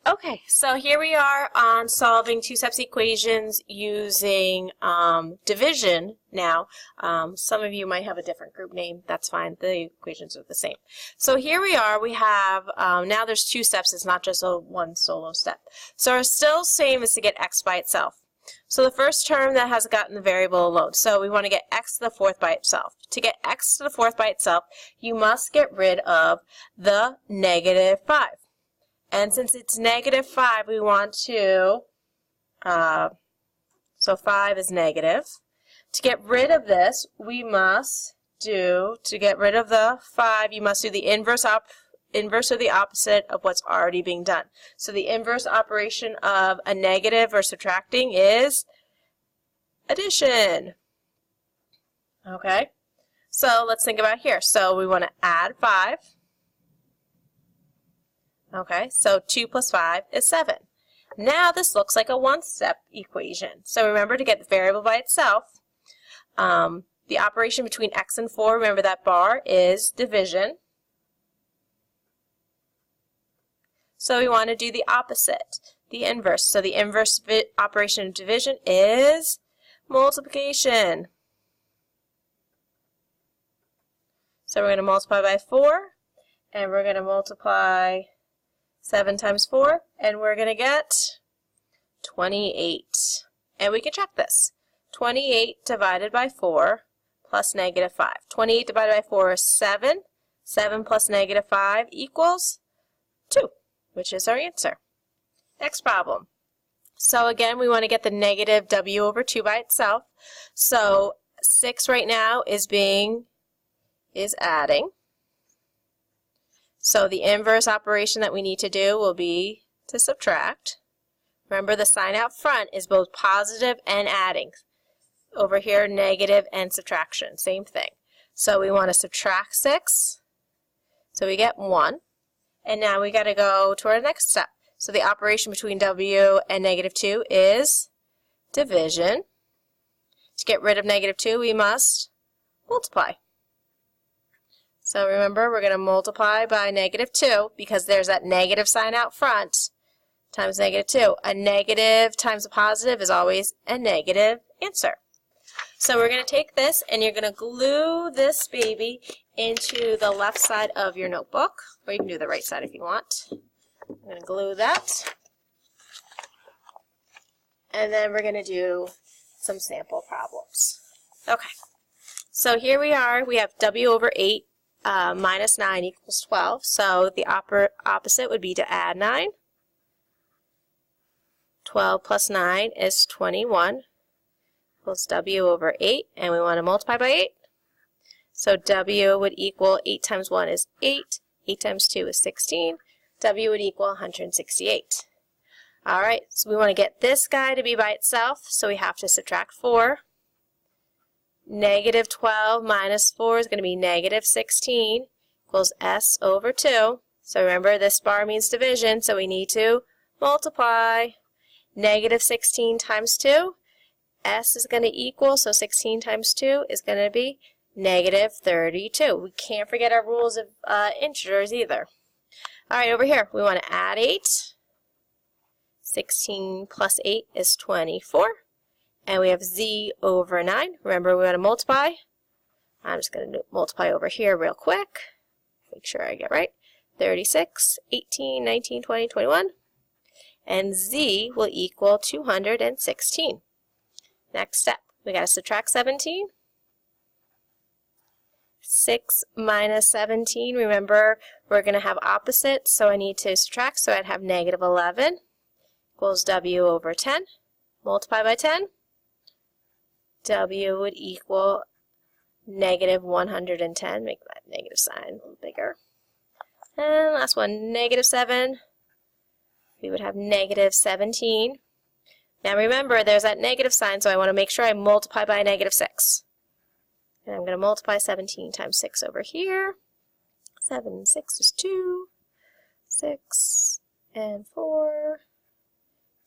Okay, so here we are on solving two-steps equations using division now. Some of you might have a different group name. That's fine. The equations are the same. So here we are. We have, now there's two steps. It's not just a one solo step. So our still same is to get x by itself. So the first term that has gotten the variable alone. So we want to get x to the fourth by itself. To get x to the fourth by itself, you must get rid of the negative 5. And since it's negative 5, we want to, so 5 is negative. To get rid of this, we must do, to get rid of the 5, you must do the inverse or the opposite of what's already being done. So the inverse operation of a negative or subtracting is addition. Okay? So let's think about here. So we want to add 5. Okay, so 2 plus 5 is 7. Now this looks like a one-step equation. So remember, to get the variable by itself, the operation between x and 4, remember that bar is division. So we want to do the opposite, the inverse. So the inverse operation of division is multiplication. So we're going to multiply by 4, and we're going to multiply 7 times 4, and we're going to get 28. And we can check this. 28 divided by 4 plus negative 5. 28 divided by 4 is 7. 7 plus negative 5 equals 2, which is our answer. Next problem. So again, we want to get the negative w over 2 by itself. So 6 right now is adding. So the inverse operation that we need to do will be to subtract. Remember, the sign out front is both positive and adding. Over here, negative and subtraction, same thing. So we want to subtract 6. So we get 1. And now we got to go to our next step. So the operation between w and negative 2 is division. To get rid of negative 2, we must multiply. So remember, we're going to multiply by negative 2 because there's that negative sign out front times negative 2. A negative times a positive is always a negative answer. So we're going to take this and you're going to glue this baby into the left side of your notebook, or you can do the right side if you want. I'm going to glue that. And then we're going to do some sample problems. Okay, so here we are. We have w over 8. Minus 9 equals 12, so the opposite would be to add 9. 12 plus 9 is 21, equals w over 8, and we want to multiply by 8. So w would equal 8 times 1 is 8, 8 times 2 is 16, w would equal 168. Alright, so we want to get this guy to be by itself, so we have to subtract 4. Negative 12 minus 4 is going to be negative 16 equals s over 2. So remember, this bar means division, so we need to multiply. Negative 16 times 2, s is going to equal, so 16 times 2 is going to be negative 32. We can't forget our rules of integers either. All right, over here, we want to add 8. 16 plus 8 is 24. And we have z over 9. Remember, we want to multiply. I'm just going to multiply over here real quick. Make sure I get right. 36, 18, 19, 20, 21. And z will equal 216. Next step, we got to subtract 17. 6 minus 17. Remember, we're going to have opposites, so I need to subtract. So I'd have negative 11 equals w over 10. Multiply by 10. W would equal negative 110. Make that negative sign a little bigger. And last one, negative 7. We would have negative 17. Now remember, there's that negative sign, so I want to make sure I multiply by negative 6. And I'm going to multiply 17 times 6 over here. 7 and 6 is 2. 6 and 4,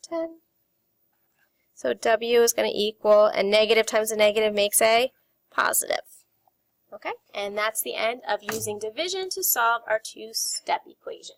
10. So w is going to equal, and negative times a negative makes a positive. Okay, and that's the end of using division to solve our two-step equation.